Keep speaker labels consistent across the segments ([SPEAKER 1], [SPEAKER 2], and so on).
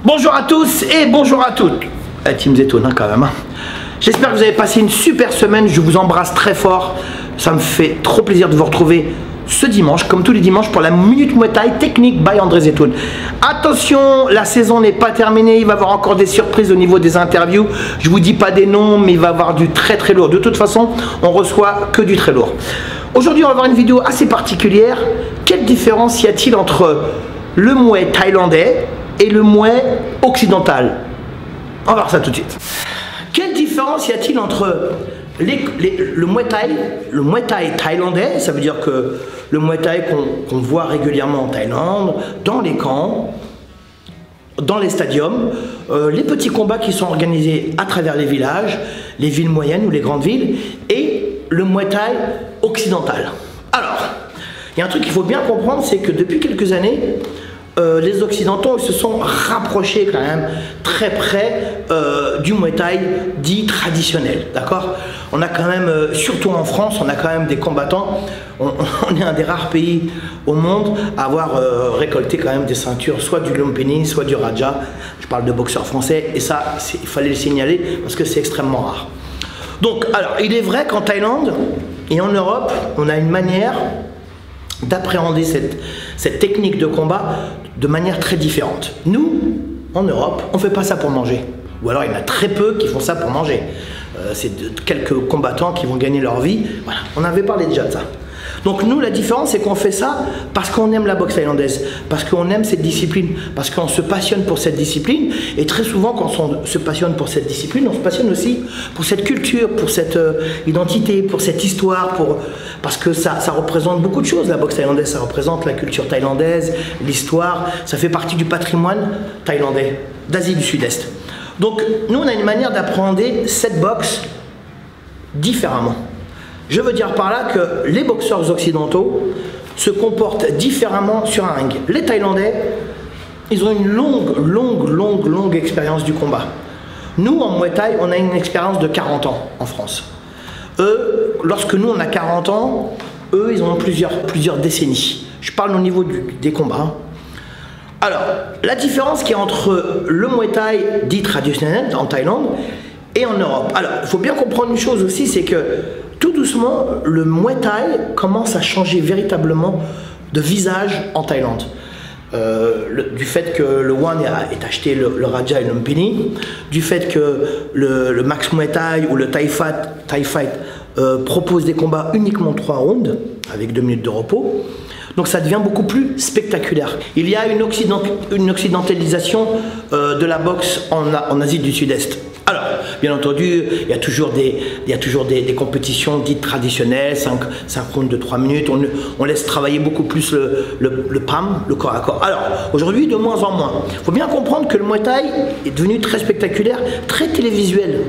[SPEAKER 1] Bonjour à tous et bonjour à toutes. Team Zeton quand même. J'espère que vous avez passé une super semaine. Je vous embrasse très fort. Ça me fait trop plaisir de vous retrouver ce dimanche, comme tous les dimanches, pour la Minute Muay Thai technique by André Zeton. Attention, la saison n'est pas terminée. Il va y avoir encore des surprises au niveau des interviews. Je vous dis pas des noms, mais il va y avoir du très très lourd. De toute façon, on reçoit que du très lourd. Aujourd'hui, on va avoir une vidéo assez particulière. Quelle différence y a-t-il entre le Muay thaïlandais et le Muay occidental? On va voir ça tout de suite. Quelle différence y a-t-il entre le Muay Thai thaïlandais, ça veut dire que le Muay Thai qu'on voit régulièrement en Thaïlande, dans les camps, dans les stadiums, les petits combats qui sont organisés à travers les villages, les villes moyennes ou les grandes villes, et le Muay Thai occidental. Alors, il y a un truc qu'il faut bien comprendre, c'est que depuis quelques années, les Occidentaux se sont rapprochés quand même très près du Muay Thai dit traditionnel, d'accord? On a quand même, surtout en France, on a quand même des combattants, on est un des rares pays au monde à avoir récolté quand même des ceintures, soit du Lumpini, soit du Raja. Je parle de boxeurs français, et ça, il fallait le signaler parce que c'est extrêmement rare. Donc, alors, il est vrai qu'en Thaïlande et en Europe, on a une manière d'appréhender cette technique de combat de manière très différente. Nous, en Europe, on ne fait pas ça pour manger. Ou alors il y en a très peu qui font ça pour manger. C'est quelques combattants qui vont gagner leur vie. Voilà, on avait parlé déjà de ça. Donc nous, la différence, c'est qu'on fait ça parce qu'on aime la boxe thaïlandaise, parce qu'on aime cette discipline, parce qu'on se passionne pour cette discipline. Et très souvent, quand on se passionne pour cette discipline, on se passionne aussi pour cette culture, pour cette identité, pour cette histoire, parce que ça représente beaucoup de choses. La boxe thaïlandaise, ça représente la culture thaïlandaise, l'histoire, ça fait partie du patrimoine thaïlandais, d'Asie du Sud-Est. Donc nous, on a une manière d'appréhender cette boxe différemment. Je veux dire par là que les boxeurs occidentaux se comportent différemment sur un ring. Les Thaïlandais, ils ont une longue expérience du combat. Nous, en Muay Thai, on a une expérience de 40 ans en France. Eux, lorsque nous, on a 40 ans, eux, ils ont plusieurs décennies. Je parle au niveau des combats. Alors, la différence qu'il y a entre le Muay Thai dit traditionnel en Thaïlande et en Europe. Alors, il faut bien comprendre une chose aussi, c'est que tout doucement, le Muay Thai commence à changer véritablement de visage en Thaïlande. Du fait que le One ait acheté le Raja et le Lumpini, du fait que le Max Muay Thai ou le Thai Fight propose des combats uniquement 3 rounds, avec 2 minutes de repos. Donc ça devient beaucoup plus spectaculaire. Il y a une occidentalisation de la boxe en Asie du Sud-Est. Alors, bien entendu, il y a toujours des compétitions dites traditionnelles, 5 rounds de 3 minutes, on laisse travailler beaucoup plus le PAM, le corps à corps. Alors, aujourd'hui, de moins en moins. Il faut bien comprendre que le Muay Thai est devenu très spectaculaire, très télévisuel.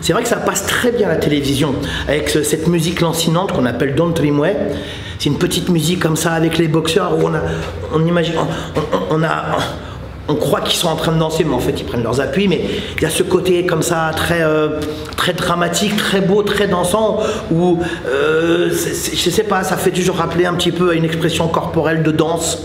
[SPEAKER 1] C'est vrai que ça passe très bien à la télévision, avec cette musique lancinante qu'on appelle Don Trimwe. C'est une petite musique comme ça avec les boxeurs où on imagine, on croit qu'ils sont en train de danser, mais en fait ils prennent leurs appuis. Mais il y a ce côté comme ça très dramatique, très beau, très dansant, où je sais pas, ça fait toujours rappeler un petit peu à une expression corporelle de danse.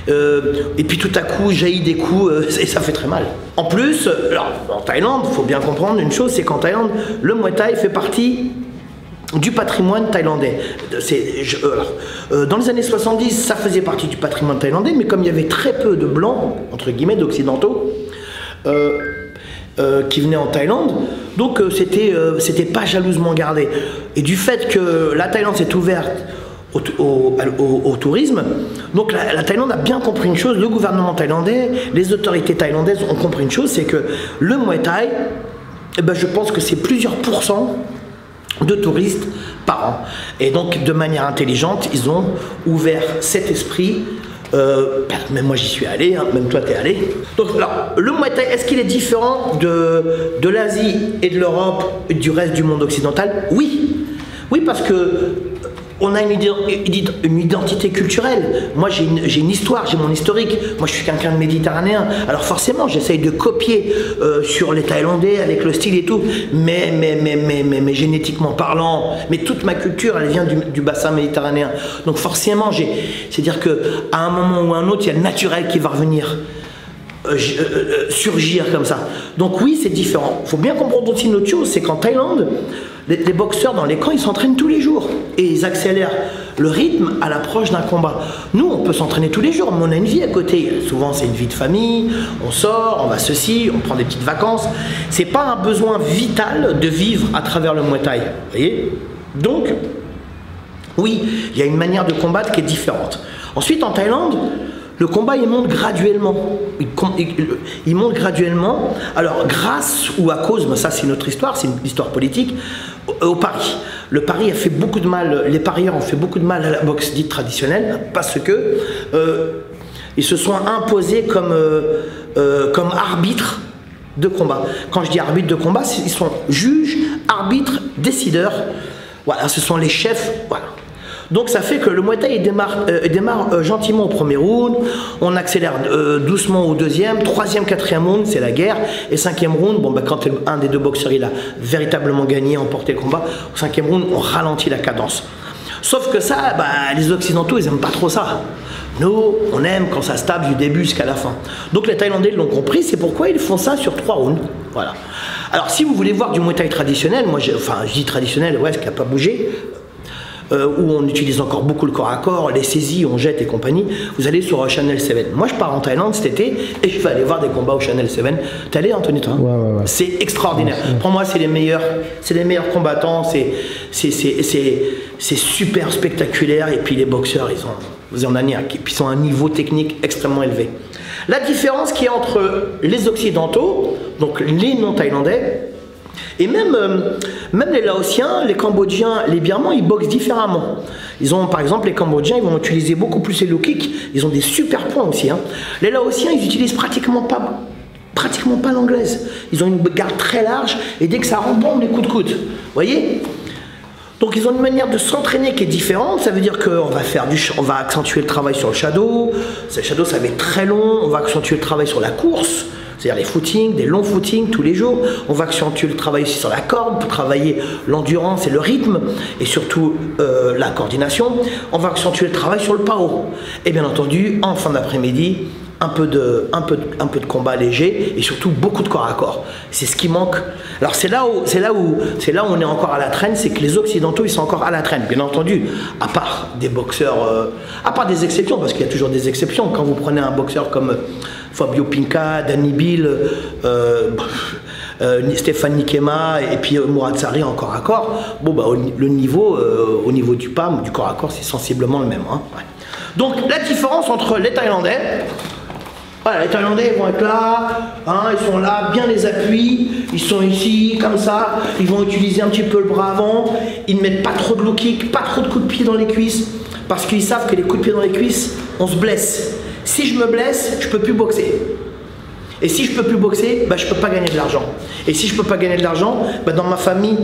[SPEAKER 1] Et puis tout à coup jaillit des coups et ça fait très mal. En plus, alors, en Thaïlande, il faut bien comprendre une chose, c'est qu'en Thaïlande, le Muay Thai fait partie du patrimoine thaïlandais. Dans les années 70, ça faisait partie du patrimoine thaïlandais, mais comme il y avait très peu de blancs, entre guillemets, d'occidentaux, qui venaient en Thaïlande, donc c'était pas jalousement gardé. Et du fait que la Thaïlande s'est ouverte au tourisme, donc la Thaïlande a bien compris une chose, le gouvernement thaïlandais, les autorités thaïlandaises ont compris une chose, c'est que le Muay Thai, je pense que c'est plusieurs pourcents de touristes par an. Et donc, de manière intelligente, ils ont ouvert cet esprit. Même moi, j'y suis allé, hein, même toi, t'es allé. Donc, alors, le Muay Thai, est-ce qu'il est différent de l'Asie et de l'Europe et du reste du monde occidental? Oui. Oui, parce que on a une identité culturelle. Moi, j'ai une histoire, j'ai mon historique. Moi, je suis quelqu'un de méditerranéen. Alors forcément, j'essaye de copier sur les Thaïlandais avec le style et tout. Mais génétiquement parlant, mais toute ma culture, elle vient du bassin méditerranéen. Donc forcément, c'est-à-dire qu'à un moment ou à un autre, il y a le naturel qui va revenir. Surgir comme ça. Donc oui, c'est différent. Il faut bien comprendre aussi une autre chose, c'est qu'en Thaïlande, les boxeurs dans les camps, ils s'entraînent tous les jours et ils accélèrent le rythme à l'approche d'un combat. Nous, on peut s'entraîner tous les jours, mais on a une vie à côté. Souvent, c'est une vie de famille, on sort, on va ceci, on prend des petites vacances. C'est pas un besoin vital de vivre à travers le Muay Thai. Vous voyez? Donc, oui, il y a une manière de combattre qui est différente. Ensuite, en Thaïlande, le combat, il monte graduellement. Il monte graduellement. Alors, grâce ou à cause, mais ça c'est une autre histoire, c'est une histoire politique, au pari. Le pari a fait beaucoup de mal, les parieurs ont fait beaucoup de mal à la boxe dite traditionnelle, parce que ils se sont imposés comme arbitres de combat. Quand je dis arbitre de combat, ils sont juges, arbitres, décideurs. Voilà, ce sont les chefs. Voilà. Donc ça fait que le Muay Thai démarre gentiment au premier round, on accélère doucement au deuxième, troisième, quatrième round, c'est la guerre, et cinquième round, bon, bah, quand un des deux boxeurs il a véritablement gagné, emporté le combat, au cinquième round, on ralentit la cadence. Sauf que ça, bah, les Occidentaux, ils n'aiment pas trop ça. Nous, on aime quand ça se tape du début jusqu'à la fin. Donc les Thaïlandais l'ont compris, c'est pourquoi ils font ça sur 3 rounds. Voilà. Alors si vous voulez voir du Muay Thai traditionnel, moi, je dis traditionnel, ouais, ce qui n'a pas bougé, où on utilise encore beaucoup le corps à corps, les saisies, on jette et compagnie, vous allez sur Channel 7. Moi je pars en Thaïlande cet été et je vais aller voir des combats au Channel 7. T'es allé, Anthony, toi? Ouais. C'est extraordinaire. Pour moi c'est les meilleurs combattants, c'est super spectaculaire, et puis les boxeurs ils ont un niveau technique extrêmement élevé. La différence qui est entre les Occidentaux, donc les non-thaïlandais, et même les Laotiens, les Cambodgiens, les Birmans, ils boxent différemment. Ils ont, par exemple, les Cambodgiens, ils vont utiliser beaucoup plus les low kicks. Ils ont des super points aussi. Hein. Les Laotiens, ils utilisent pratiquement pas l'anglaise. Ils ont une garde très large et dès que ça retombe, les coups de coude. Vous voyez? Donc ils ont une manière de s'entraîner qui est différente. Ça veut dire qu'on va accentuer le travail sur le shadow. Le shadow, ça va être très long. On va accentuer le travail sur la course. C'est-à-dire les footings, des longs footings tous les jours. On va accentuer le travail aussi sur la corde pour travailler l'endurance et le rythme, et surtout la coordination. On va accentuer le travail sur le PAO. Et bien entendu, en fin d'après-midi, un peu de combat léger et surtout beaucoup de corps à corps. C'est ce qui manque. Alors c'est là où on est encore à la traîne, c'est que les Occidentaux ils sont encore à la traîne. Bien entendu, à part des boxeurs, à part des exceptions, parce qu'il y a toujours des exceptions. Quand vous prenez un boxeur comme Fabio Pinca, Danny Bill, Stéphane Nikema et puis Mourad Sari en corps à corps, bon, bah, le niveau, au niveau du PAM, du corps à corps, c'est sensiblement le même. Hein. Ouais. Donc la différence entre les Thaïlandais, voilà, les Thaïlandais vont être là, hein, ils sont là, bien les appuis, ils sont ici, comme ça, ils vont utiliser un petit peu le bras avant, ils ne mettent pas trop de low kick, pas trop de coups de pied dans les cuisses, parce qu'ils savent que les coups de pied dans les cuisses, on se blesse. Si je me blesse, je ne peux plus boxer. Et si je ne peux plus boxer, bah, je ne peux pas gagner de l'argent. Et si je ne peux pas gagner de l'argent, bah, dans ma famille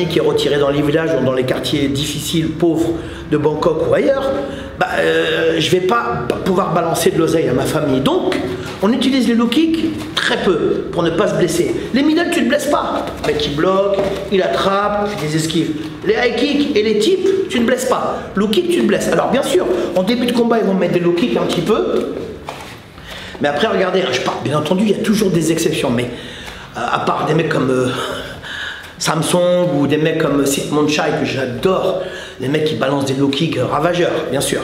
[SPEAKER 1] qui est retirée dans les villages ou dans les quartiers difficiles, pauvres de Bangkok ou ailleurs, bah, je ne vais pas pouvoir balancer de l'oseille à ma famille. Donc, on utilise les low kicks très peu pour ne pas se blesser. Les middle, tu ne te blesses pas. Le mec, il bloque, il attrape, il fait des esquives. Les high kicks et les tips, tu ne blesses pas. Low kick, tu te blesses. Alors, bien sûr, en début de combat, ils vont mettre des low kicks un petit peu. Mais après, regardez, je parle, bien entendu, il y a toujours des exceptions. Mais à part des mecs comme Samsung ou des mecs comme Sitmon Chai, que j'adore, les mecs qui balancent des low kicks ravageurs, bien sûr.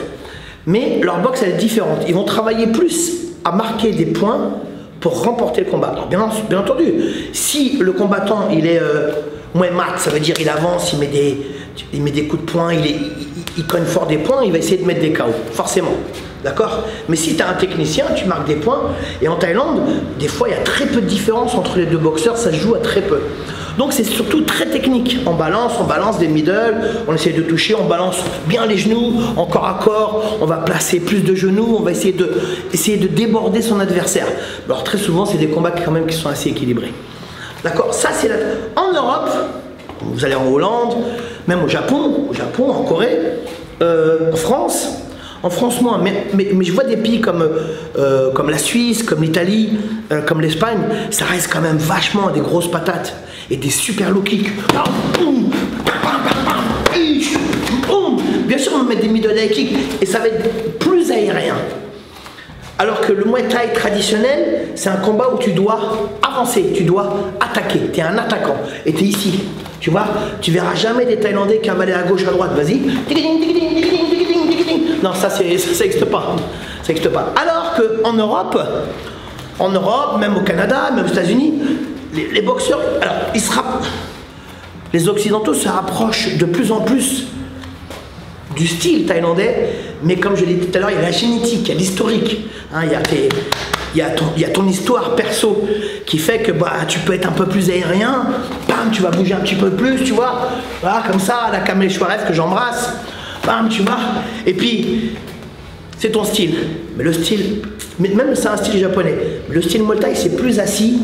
[SPEAKER 1] Mais leur boxe, elle est différente. Ils vont travailler plus à marquer des points pour remporter le combat. Alors, bien entendu, si le combattant, il est moins mat, ça veut dire il avance, il met des coups de poing, il cogne fort des points, il va essayer de mettre des KO, forcément. D'accord? Mais si tu as un technicien, tu marques des points. Et en Thaïlande, des fois, il y a très peu de différence entre les deux boxeurs, ça se joue à très peu. Donc c'est surtout très technique. On balance des middle, on essaie de toucher, on balance bien les genoux, en corps à corps, on va placer plus de genoux, on va essayer de déborder son adversaire. Alors très souvent, c'est des combats quand même qui sont assez équilibrés. D'accord? Ça, c'est en Europe, Vous allez en Hollande, même au Japon, en Corée, en France. En France, moins, mais je vois des pays comme la Suisse, comme l'Italie, comme l'Espagne, ça reste quand même vachement des grosses patates et des super low kicks. Bien sûr, on va mettre des middle high kicks et ça va être plus aérien. Alors que le Muay Thai traditionnel, c'est un combat où tu dois avancer, tu dois attaquer. Tu es un attaquant et tu es ici. Tu vois, tu verras jamais des Thaïlandais cavaler à gauche, à droite. Vas-y. Non, ça n'existe pas. Ça n'existe pas. Alors qu'en Europe, même au Canada, même aux États-Unis, les boxeurs, alors, les Occidentaux se rapprochent de plus en plus du style thaïlandais, mais comme je l'ai dit tout à l'heure, il y a la génétique, il y a l'historique. Hein, il y a ton histoire perso qui fait que bah, tu peux être un peu plus aérien, bam, tu vas bouger un petit peu plus, tu vois, voilà, comme ça, la Kamel Chouaref que j'embrasse, bam, tu vois, et puis c'est ton style, mais le style, même c'est un style japonais, le style Muay Thai c'est plus assis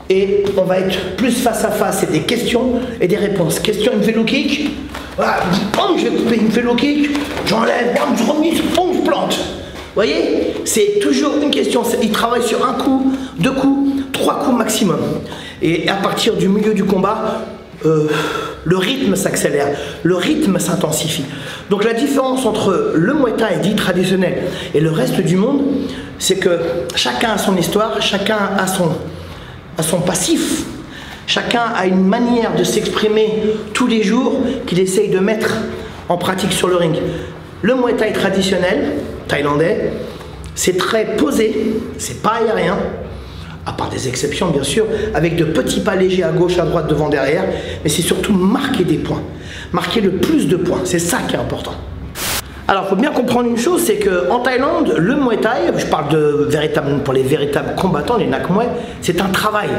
[SPEAKER 1] et on va être plus face à face, c'est des questions et des réponses. Question, il me fait low kick, voilà, je vais couper, il me fait low kick, j'enlève, bam, je remise, je plante. Vous voyez, c'est toujours une question, il travaille sur un coup, 2 coups, 3 coups maximum. Et à partir du milieu du combat, le rythme s'accélère, le rythme s'intensifie. Donc la différence entre le Muay Thai dit traditionnel et le reste du monde, c'est que chacun a son histoire, chacun a son passif, chacun a une manière de s'exprimer tous les jours qu'il essaye de mettre en pratique sur le ring. Le Muay Thai traditionnel, thaïlandais, c'est très posé, c'est pas aérien, à part des exceptions bien sûr, avec de petits pas légers à gauche, à droite, devant, derrière, mais c'est surtout marquer des points, marquer le plus de points, c'est ça qui est important. Alors, il faut bien comprendre une chose, c'est qu'en Thaïlande, le Muay Thai, je parle pour les véritables combattants, les Nak Muay, c'est un travail,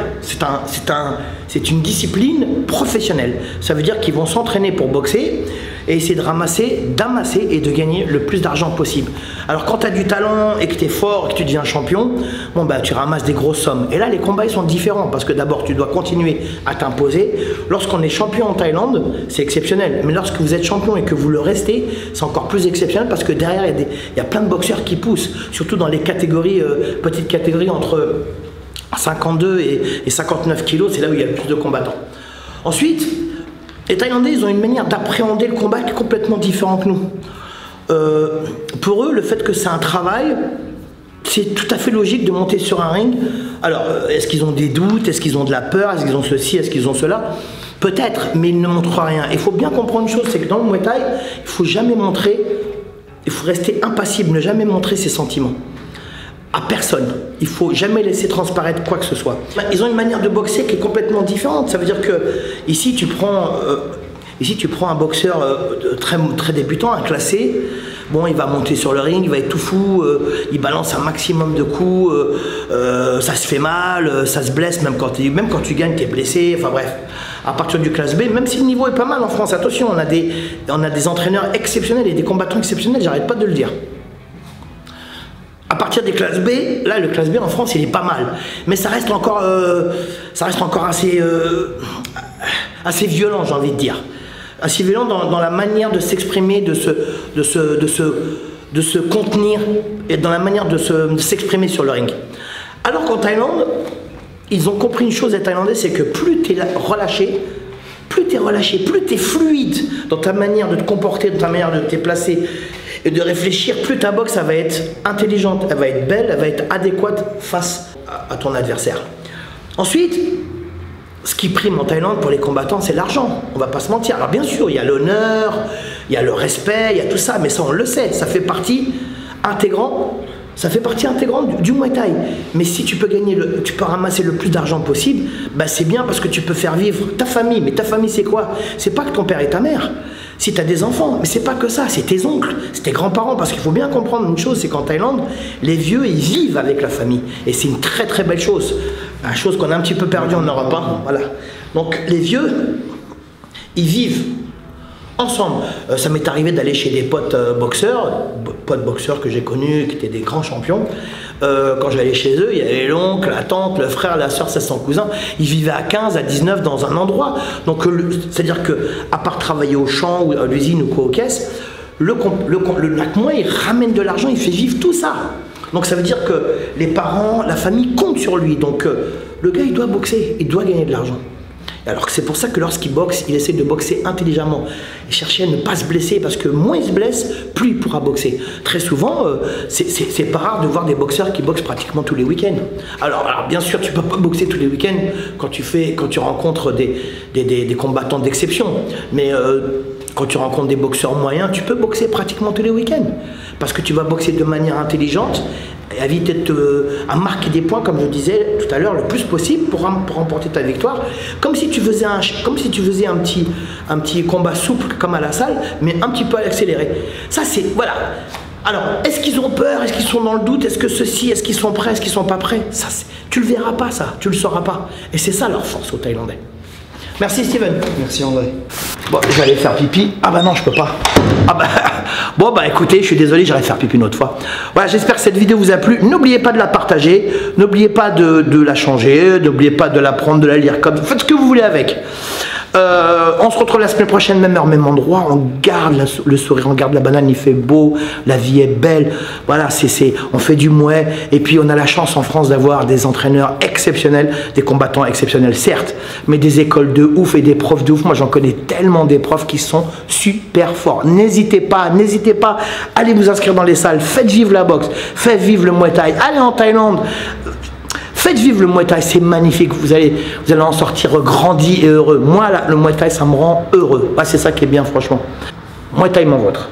[SPEAKER 1] c'est une discipline professionnelle. Ça veut dire qu'ils vont s'entraîner pour boxer et essayer d'amasser et de gagner le plus d'argent possible. Alors quand tu as du talent et que tu es fort et que tu deviens champion, bon bah tu ramasses des grosses sommes. Et là les combats ils sont différents parce que d'abord tu dois continuer à t'imposer. Lorsqu'on est champion en Thaïlande, c'est exceptionnel. Mais lorsque vous êtes champion et que vous le restez, c'est encore plus exceptionnel parce que derrière il y a plein de boxeurs qui poussent, surtout dans les catégories, petites catégories entre 52 et 59 kilos, c'est là où il y a le plus de combattants. Ensuite, les Thaïlandais, ils ont une manière d'appréhender le combat qui est complètement différente que nous. Pour eux, le fait que c'est un travail, c'est tout à fait logique de monter sur un ring. Alors, est-ce qu'ils ont des doutes? Est-ce qu'ils ont de la peur? Est-ce qu'ils ont ceci? Est-ce qu'ils ont cela? Peut-être, mais ils ne montrent rien. Il faut bien comprendre une chose, c'est que dans le Muay Thai, il ne faut jamais montrer, il faut rester impassible, ne jamais montrer ses sentiments. À personne. Il ne faut jamais laisser transparaître quoi que ce soit. Ils ont une manière de boxer qui est complètement différente. Ça veut dire que ici tu prends un boxeur très débutant, un classé. Bon, il va monter sur le ring, il va être tout fou, il balance un maximum de coups, ça se fait mal, ça se blesse, même quand tu gagnes, tu es blessé, enfin bref. À partir du classe B, même si le niveau est pas mal en France, attention, on a des entraîneurs exceptionnels et des combattants exceptionnels, j'arrête pas de le dire. À partir des classes B, là le classe B en France il est pas mal, mais ça reste encore assez violent, j'ai envie de dire, assez violent dans la manière de s'exprimer, de se contenir et dans la manière de s'exprimer sur le ring. Alors qu'en Thaïlande, ils ont compris une chose, les Thaïlandais, c'est que plus tu es relâché, plus tu es fluide dans ta manière de te comporter, dans ta manière de te déplacer et de réfléchir, plus ta boxe elle va être intelligente, elle va être belle, elle va être adéquate face à ton adversaire. Ensuite, ce qui prime en Thaïlande pour les combattants, c'est l'argent, on va pas se mentir. Alors bien sûr, il y a l'honneur, il y a le respect, il y a tout ça, mais ça on le sait, ça fait partie intégrante du Muay Thai. Mais si tu peux tu peux ramasser le plus d'argent possible, bah c'est bien parce que tu peux faire vivre ta famille. Mais ta famille c'est quoi? C'est pas que ton père et ta mère. Si tu as des enfants, mais c'est pas que ça, c'est tes oncles, c'est tes grands-parents, parce qu'il faut bien comprendre une chose, c'est qu'en Thaïlande, les vieux, ils vivent avec la famille, et c'est une très très belle chose, une chose qu'on a un petit peu perdue en Europe, hein, voilà. Donc les vieux, ils vivent ensemble. Ça m'est arrivé d'aller chez des potes boxeurs que j'ai connus, qui étaient des grands champions. Quand j'allais chez eux, il y avait l'oncle, la tante, le frère, la soeur, c'est son cousin. Ils vivaient à 15, à 19 dans un endroit. Donc, c'est-à-dire que, à part travailler au champ ou à l'usine ou quoi aux caisses, le mois, il ramène de l'argent, il fait vivre tout ça. Donc ça veut dire que les parents, la famille comptent sur lui. Donc le gars, il doit boxer, il doit gagner de l'argent. Alors c'est pour ça que lorsqu'il boxe, il essaie de boxer intelligemment et chercher à ne pas se blesser, parce que moins il se blesse, plus il pourra boxer. Très souvent, c'est pas rare de voir des boxeurs qui boxent pratiquement tous les week-ends. Alors bien sûr, tu peux pas boxer tous les week-ends quand tu rencontres des combattants d'exception, mais quand tu rencontres des boxeurs moyens, tu peux boxer pratiquement tous les week-ends, parce que tu vas boxer de manière intelligente et éviter à marquer des points, comme je disais tout à l'heure, le plus possible pour remporter ta victoire, comme si tu faisais un petit combat souple comme à la salle, mais un petit peu accéléré. Ça c'est, voilà. Alors, est-ce qu'ils ont peur? Est-ce qu'ils sont dans le doute? Est-ce que ceci? Est-ce qu'ils sont prêts? Est-ce qu'ils sont pas prêts? Ça, tu le verras pas, ça, tu le sauras pas. Et c'est ça leur force aux Thaïlandais. Merci Steven.
[SPEAKER 2] Merci André.
[SPEAKER 1] Bon, j'allais faire pipi. Ah bah non, je peux pas. Ah bah, bon bah écoutez, je suis désolé, j'allais faire pipi une autre fois. Voilà, j'espère que cette vidéo vous a plu. N'oubliez pas de la partager, n'oubliez pas de la changer, n'oubliez pas de la prendre, de la lire comme... Faites ce que vous voulez avec. On se retrouve la semaine prochaine, même heure, même endroit. On garde le sourire, on garde la banane, il fait beau, la vie est belle. Voilà, on fait du mouet. Et puis on a la chance en France d'avoir des entraîneurs exceptionnels, des combattants exceptionnels, certes, mais des écoles de ouf et des profs de ouf. Moi j'en connais tellement des profs qui sont super forts. N'hésitez pas, allez vous inscrire dans les salles, faites vivre la boxe, faites vivre le Muay Thai, allez en Thaïlande. Faites vivre le Muay Thai, c'est magnifique, vous allez en sortir grandi et heureux. Moi, là, le Muay Thai, ça me rend heureux. Ah, c'est ça qui est bien, franchement. Muay Thai, mon vôtre.